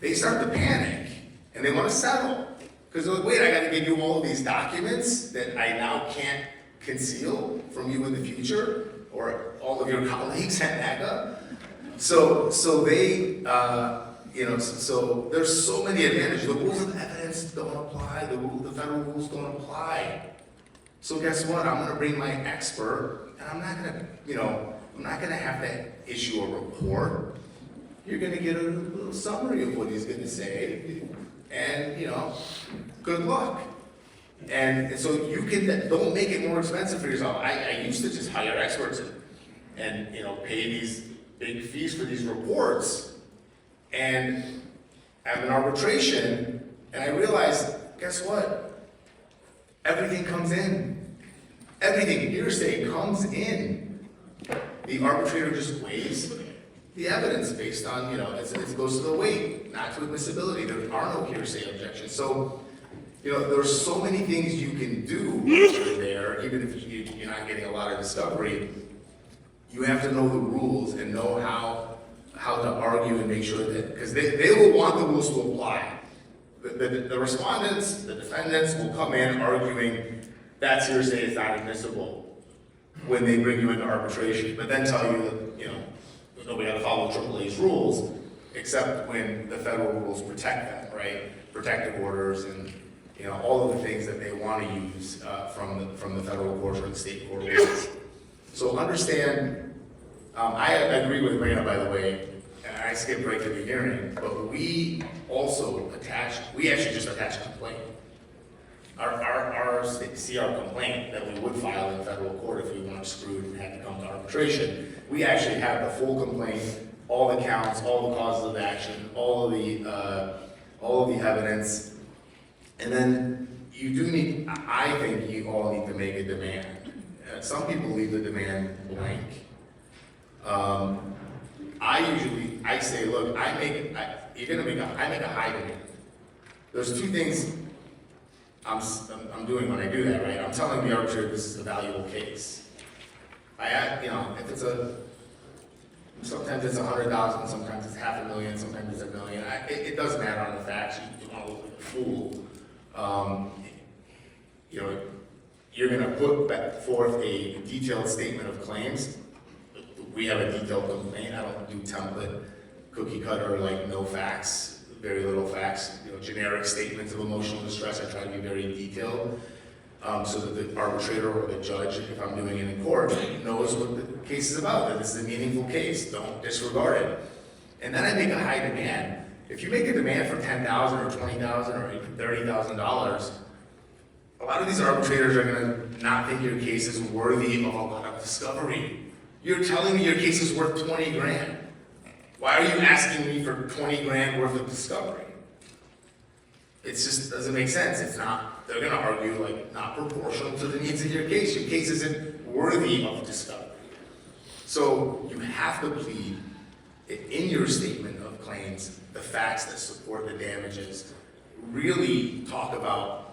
they start to panic and they want to settle. Because they're like, wait, I got to give you all of these documents that I now can't conceal from you in the future or all of your colleagues at NACA. So they, so there's so many advantages. The rules of evidence don't apply. The federal rules don't apply. So guess what? I'm going to bring my expert, and I'm not going to have to issue a report. You're going to get a little summary of what he's going to say, and good luck. And so you can don't make it more expensive for yourself. I used to just hire experts and pay these big fees for these reports, and I'm in arbitration, and I realized, guess what? Everything comes in. Everything, hearsay comes in. The arbitrator just weighs the evidence based on, it goes to the weight, not to admissibility. There are no hearsay objections. So, there's so many things you can do once you're there, even if you're not getting a lot of discovery. You have to know the rules and know how to argue and make sure that, because they will want the rules to apply. The respondents, the defendants will come in arguing that's hearsay, it's not admissible when they bring you into arbitration, but then tell you that, nobody got to follow AAA's rules, except when the federal rules protect them, right? Protective orders and, all of the things that they want to use from the federal courts or the state court rules. So understand, I agree with Raina, by the way, and I skipped right to the hearing, but we actually just attached a complaint. Our CR complaint that we would file in federal court if we weren't screwed and had to come to arbitration. We actually have the full complaint, all the counts, all the causes of action, all of the evidence, and then I think you all need to make a demand. Some people leave the demand blank. I say, look, I make a high demand. There's 2 things I'm doing when I do that, right? I'm telling the arbitrator this is a valuable case. If it's sometimes it's 100,000, sometimes it's $500,000, sometimes it's $1 million. It doesn't matter on the facts. You don't want to look like a fool. You're going to put forth a detailed statement of claims. We have a detailed complaint. I don't do template cookie cutter, like no facts, very little facts, generic statements of emotional distress. I try to be very detailed, so that the arbitrator or the judge, if I'm doing it in court, knows what the case is about, that this is a meaningful case, don't disregard it. And then I make a high demand. If you make a demand for $10,000 or $20,000 or even $30,000, a lot of these arbitrators are gonna not think your case is worthy of a lot of discovery. You're telling me your case is worth 20 grand. Why are you asking me for 20 grand worth of discovery? It just doesn't make sense. It's not, they're gonna argue like not proportional to the needs of your case. Your case isn't worthy of discovery. So you have to plead in your statement of claims the facts that support the damages. Really talk about,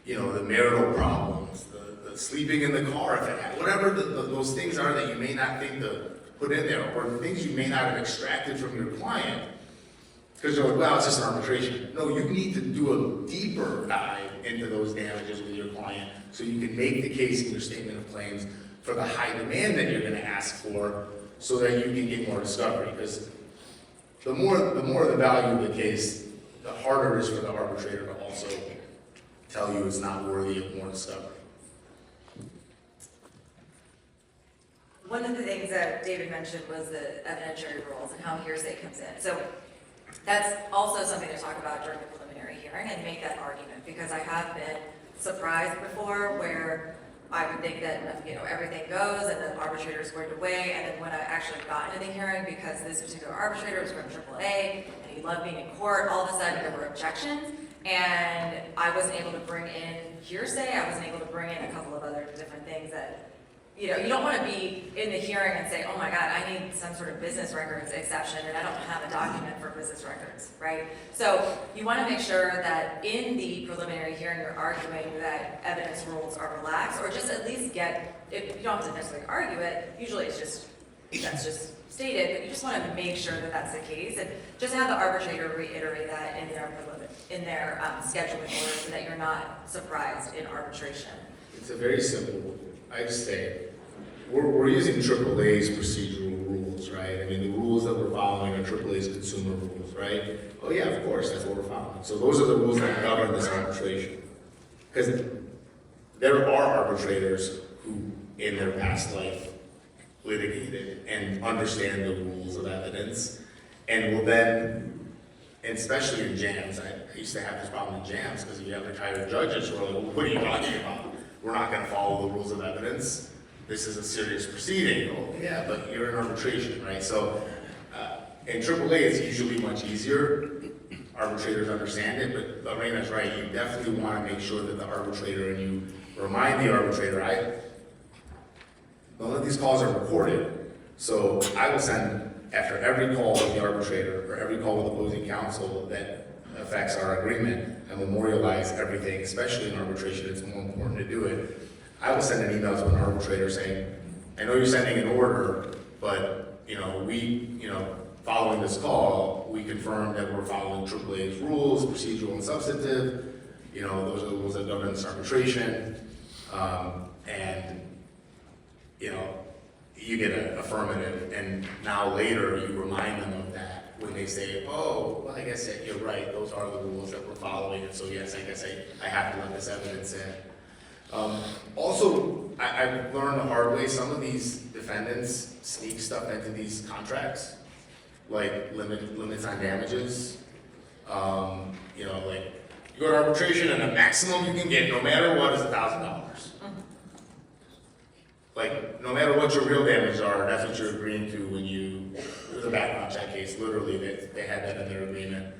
the marital problems, the sleeping in the car, if it had, whatever those things are that you may not think to put in there, or the things you may not have extracted from your client, because you're like, well, it's just an arbitration. No, you need to do a deeper dive into those damages with your client so you can make the case in your statement of claims for the high demand that you're gonna ask for so that you can get more discovery. Because the more the value of the case, the harder it is for the arbitrator to also tell you it's not worthy of more discovery. One of the things that David mentioned was the evidentiary rules and how hearsay comes in. So that's also something to talk about during the preliminary hearing and make that argument, because I have been surprised before where I would think that, everything goes and the arbitrator is squared away, and then when I actually got into the hearing, because this particular arbitrator was from AAA and he loved being in court, all of a sudden there were objections, and I wasn't able to bring in hearsay. I wasn't able to bring in a couple of other different things that, you don't want to be in the hearing and say, oh my God, I need some sort of business records exception and I don't have a document for business records, right? So you want to make sure that in the preliminary hearing you're arguing that evidence rules are relaxed, or just at least if you don't have to necessarily argue it, usually that's just stated, but you just want to make sure that that's the case, and just have the arbitrator reiterate that in their scheduling order so that you're not surprised in arbitration. It's a very simple, I just say, we're using AAA's procedural rules, right? I mean, the rules that we're following are AAA's consumer rules, right? Oh yeah, of course, that's what we're following. So those are the rules that govern this arbitration. Because there are arbitrators who, in their past life, litigated and understand the rules of evidence, and will then, and especially in jams, I used to have this problem in jams, because you have retired judges who are like, well, what are you talking about? We're not going to follow the rules of evidence. This is a serious proceeding. Oh, yeah, but you're in arbitration, right? So in AAA, it's usually much easier. Arbitrators understand it, but Raina's right. You definitely want to make sure that the arbitrator, and you remind the arbitrator, none of these calls are recorded. So I will send, after every call with the arbitrator, or every call with opposing counsel that affects our agreement, and memorialize everything, especially in arbitration, it's more important to do it. I will send an email to an arbitrator saying, I know you're sending an order, but following this call, we confirm that we're following AAA's rules, procedural and substantive. Those are the rules that govern this arbitration. And you get an affirmative, and now later you remind them of that when they say, oh, well, I guess you're right, those are the rules that we're following, and so yes, I guess I have to let this evidence in. Also, I've learned the hard way, some of these defendants sneak stuff into these contracts, like limits on damages. Like you go to arbitration and the maximum you can get, no matter what, is $1,000. Like, no matter what your real damages are, that's what you're agreeing to when it was a background check case, literally, they had that in their agreement.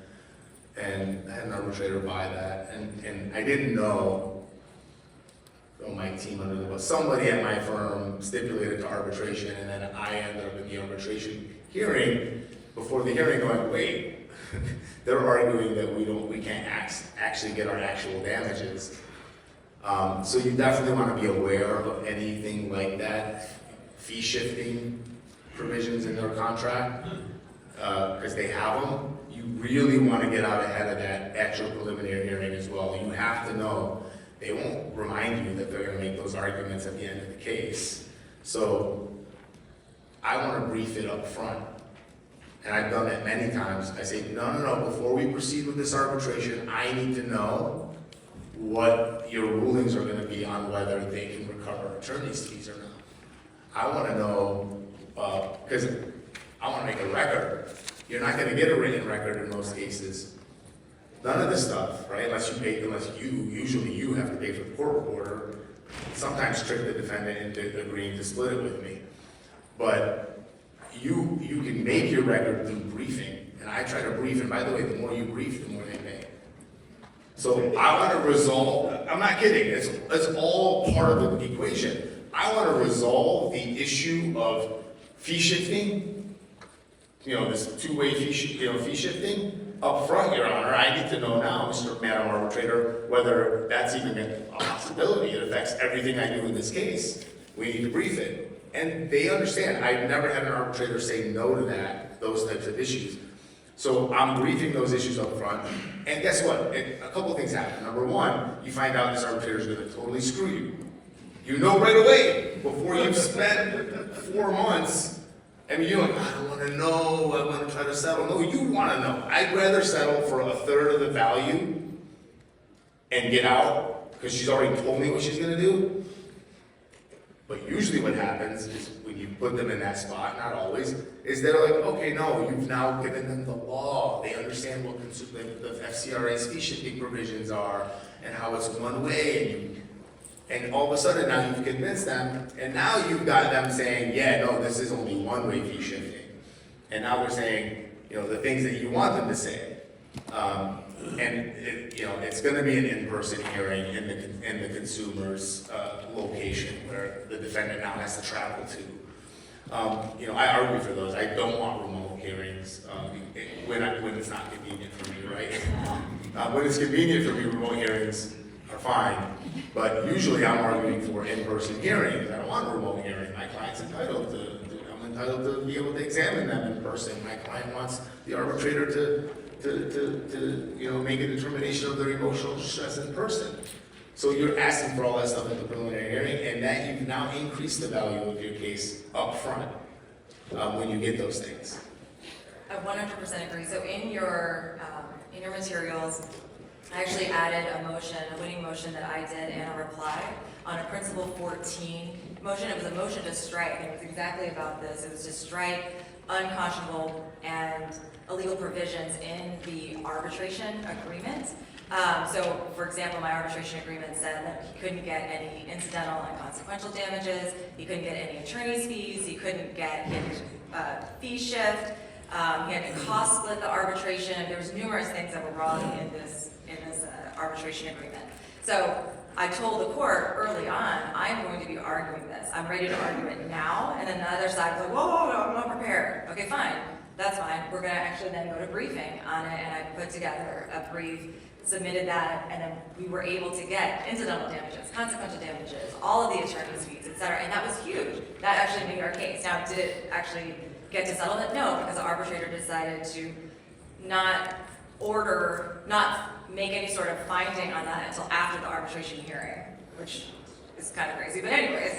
And I had an arbitrator buy that, and I didn't know, throw my team under the bus, somebody at my firm stipulated to arbitration, and then I ended up in the arbitration hearing, before the hearing going, wait, they're arguing that we can't actually get our actual damages. So you definitely want to be aware of anything like that, fee shifting provisions in their contract, because they have them. You really want to get out ahead of that at your preliminary hearing as well. You have to know they won't remind you that they're going to make those arguments at the end of the case. So I want to brief it up front. and I've done that many times, I say, no, before we proceed with this arbitration, I need to know what your rulings are gonna be on whether they can recover attorney's fees or not. I wanna know, because I wanna make a record. You're not gonna get a written record in most cases. None of this stuff, right, usually you have to pay for the court reporter, sometimes trick the defendant into agreeing to split it with me. But you can make your record through briefing, and I try to brief, and by the way, the more you brief, the more they pay. So I want to resolve, I'm not kidding, it's all part of the equation. I want to resolve the issue of fee shifting, this two-way fee shifting up front, Your Honor. I need to know now, Madam Arbitrator, whether that's even a possibility. It affects everything I do in this case. We need to brief it. And they understand. I've never had an arbitrator say no to those types of issues. So I'm briefing those issues up front. And guess what? A couple of things happen. Number one, you find out this arbitrator is going to totally screw you. You know right away, before you've spent 4 months. I mean, you're like, I don't want to know, I want to try to settle. No, you want to know. I'd rather settle for a third of the value and get out, because she's already told me what she's going to do. But usually what happens is when you put them in that spot, not always, is they're like, okay, no, you've now given them the law. They understand what the FCRA's fee shifting provisions are and how it's one way. And all of a sudden now you've convinced them, and now you've got them saying, yeah, no, this is only one-way fee shifting. And now they're saying, the things that you want them to say. It's going to be an in-person hearing in the consumer's location where the defendant now has to travel to. I argue for those. I don't want remote hearings when it's not convenient for me, right? When it's convenient for me, remote hearings are fine. But usually I'm arguing for in-person hearings. I don't want a remote hearing. My client's entitled to be able to examine them in person. My client wants the arbitrator to make a determination of their emotional stress in person. So you're asking for all that stuff in the preliminary hearing, and that you've now increased the value of your case up front when you get those things. I 100% agree. So in your materials, I actually added a winning motion that I did and a reply on a Principle 14 motion. It was a motion to strike, and it was exactly about this. It was to strike unconscionable and illegal provisions in the arbitration agreement. So, for example, my arbitration agreement said that he couldn't get any incidental and consequential damages, he couldn't get any attorney's fees, he couldn't get fee shift, he had to cost split the arbitration. There was numerous things that were wrong in this arbitration agreement. So I told the court early on, I'm going to be arguing this. I'm ready to argue it now. And then the other side was like, whoa, I'm not prepared. Okay, fine. That's fine. We're going to actually then go to briefing on it. And I put together a brief, submitted that, and then we were able to get incidental damages, consequential damages, all of the attorney's fees, et cetera. And that was huge. That actually made our case. Now, did it actually get to settlement? No, because the arbitrator decided to not make any sort of finding on that until after the arbitration hearing, which is kind of crazy. But anyways,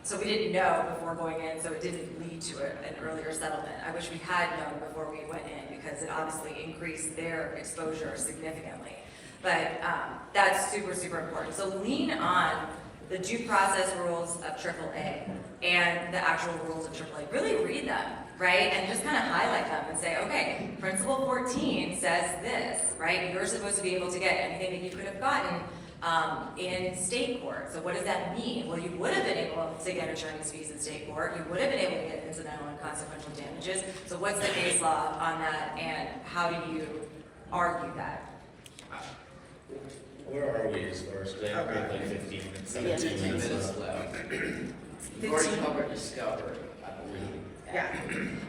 so we didn't know before going in, so it didn't lead to an earlier settlement. I wish we had known before we went in, because it obviously increased their exposure significantly. But that's super, super important. So lean on the due process rules of AAA and the actual rules of AAA. Really read them, right? And just kind of highlight them and say, okay, Principle 14 says this, right? You're supposed to be able to get anything that you could have gotten in state court. So what does that mean? Well, you would have been able to get attorney's fees in state court. You would have been able to get incidental and consequential damages. So what's the case law on that, and how do you argue that? Where are we as far as, I have like 15 minutes, 17 minutes left. We've already covered discovery, I believe. Yeah.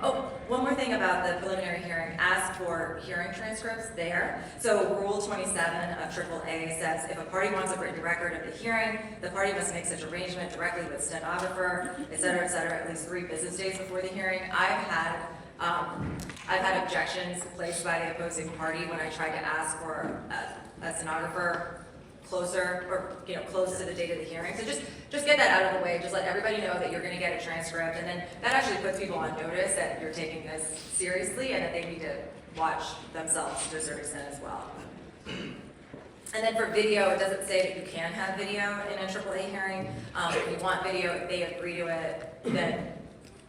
Oh, one more thing about the preliminary hearing. Ask for hearing transcripts there. So Rule 27 of AAA says if a party wants a written record of the hearing, the party must make such arrangement directly with stenographer, et cetera, at least 3 business days before the hearing. I've had objections placed by the opposing party when I tried to ask for a stenographer closer or, close to the date of the hearing. So just get that out of the way. Just let everybody know that you're going to get a transcript, and then that actually puts people on notice that you're taking this seriously and that they need to watch themselves to a certain extent as well. And then for video, it doesn't say that you can have video in a AAA hearing. If you want video, if they agree to it, then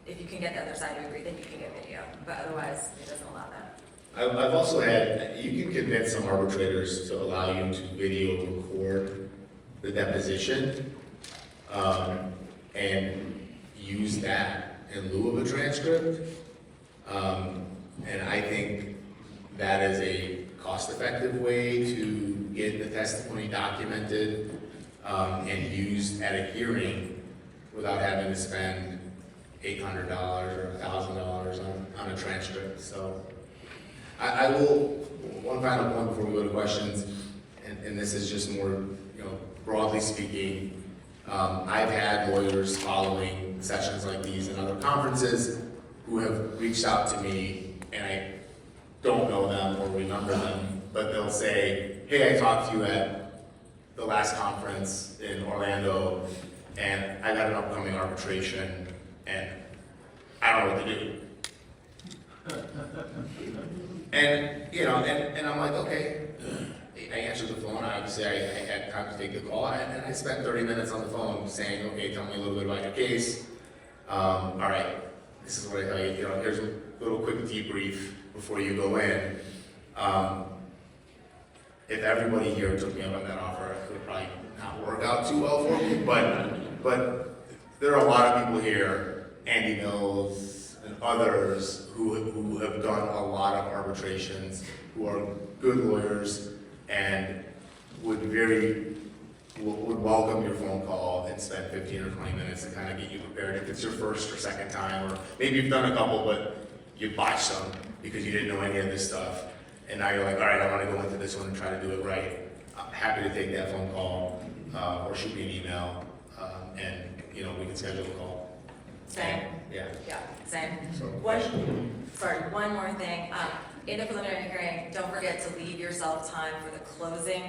if you can get the other side to agree, then you can get video. But otherwise, it doesn't allow that. I've also had, you can convince some arbitrators to allow you to video record the deposition and use that in lieu of a transcript. And I think that is a cost-effective way to get the testimony documented and used at a hearing without having to spend $800 or $1,000 on a transcript. So I will, one final point before we go to questions, and this is just more, broadly speaking, I've had lawyers following sessions like these and other conferences who have reached out to me, and I don't know them or remember them, but they'll say, hey, I talked to you at the last conference in Orlando, and I got an upcoming arbitration, and I don't know what to do. And, and I'm like, okay. I answered the phone. Obviously, I had time to take the call, and I spent 30 minutes on the phone saying, okay, tell me a little bit about your case. All right, this is what I tell you. Here's a little quick debrief before you go in. If everybody here took me up on that offer, it would probably not work out too well for me. But there are a lot of people here, Andy Mills and others, who have done a lot of arbitrations, who are good lawyers, and would welcome your phone call and spend 15 or 20 minutes to kind of get you prepared if it's your first or second time, or maybe you've done a couple but you botched some because you didn't know any of this stuff, and now you're like, all right, I want to go into this one and try to do it right. I'm happy to take that phone call or shoot me an email, and we can schedule a call. Same. Yeah. Yeah, same. So, One more thing. In the preliminary hearing, don't forget to leave yourself time for the closing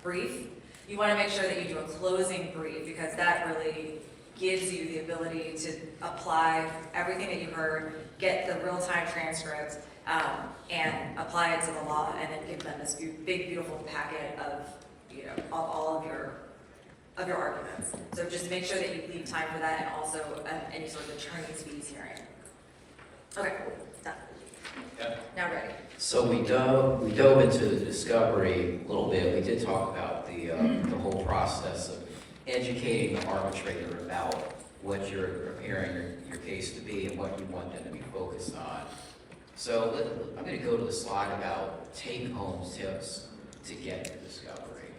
brief. You want to make sure that you do a closing brief because that really gives you the ability to apply everything that you heard, get the real-time transcripts, and apply it to the law, and then give them this big, beautiful packet of, of all of your arguments. So just make sure that you leave time for that, and also any sort of attorney's fees hearing. Okay, done. Yeah. Now ready. So we dove into the discovery a little bit. We did talk about the whole process of educating the arbitrator about what you're preparing your case to be and what you want them to be focused on. So I'm going to go to the slide about take-home tips to get to discovery.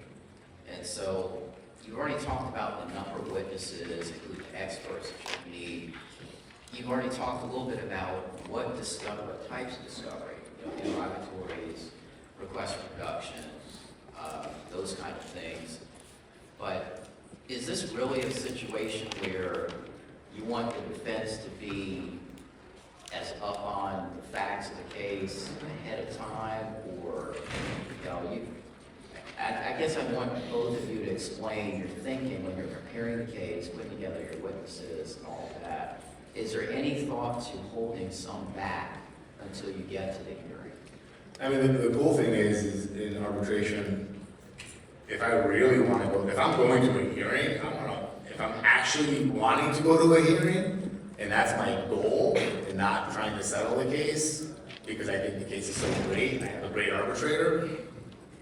And so you've already talked about the number of witnesses, including experts that you need. You've already talked a little bit about what types of discovery, interrogatories, request for production, those kind of things. But is this really a situation where you want the defense to be as up on the facts of the case ahead of time, or I guess I want both of you to explain your thinking when you're preparing the case, putting together your witnesses and all of that. Is there any thought to holding some back until you get to the hearing? I mean, the cool thing is in arbitration, if I really want to go, if I'm going to a hearing, if I'm actually wanting to go to a hearing, and that's my goal, and not trying to settle the case, because I think the case is so great, and I have a great arbitrator,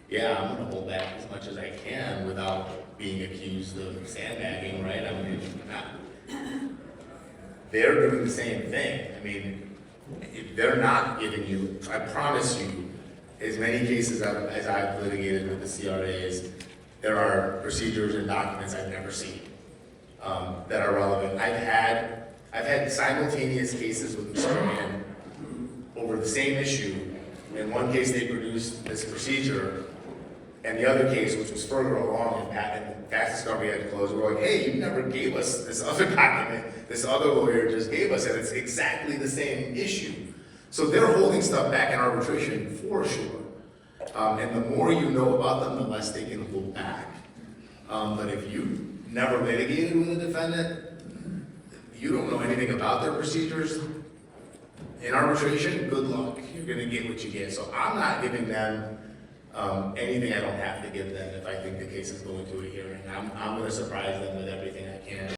yeah, I'm going to hold back as much as I can without being accused of sandbagging, right? I mean, they're doing the same thing. I mean, if they're not giving you, I promise you, as many cases as I've litigated with the CRAs, there are procedures and documents I've never seen that are relevant. I've had simultaneous cases with the Chami over the same issue. In one case, they produced this procedure, and the other case, which was further along and fast discovery had to close, we're like, hey, you never gave us this other document. This other lawyer just gave us, and it's exactly the same issue. So they're holding stuff back in arbitration for sure. And the more you know about them, the less they can hold back. But if you never litigated with a defendant, you don't know anything about their procedures. In arbitration, good luck. You're gonna get what you get. So I'm not giving them anything I don't have to give them if I think the case is going to a hearing. I'm gonna surprise them with everything I can.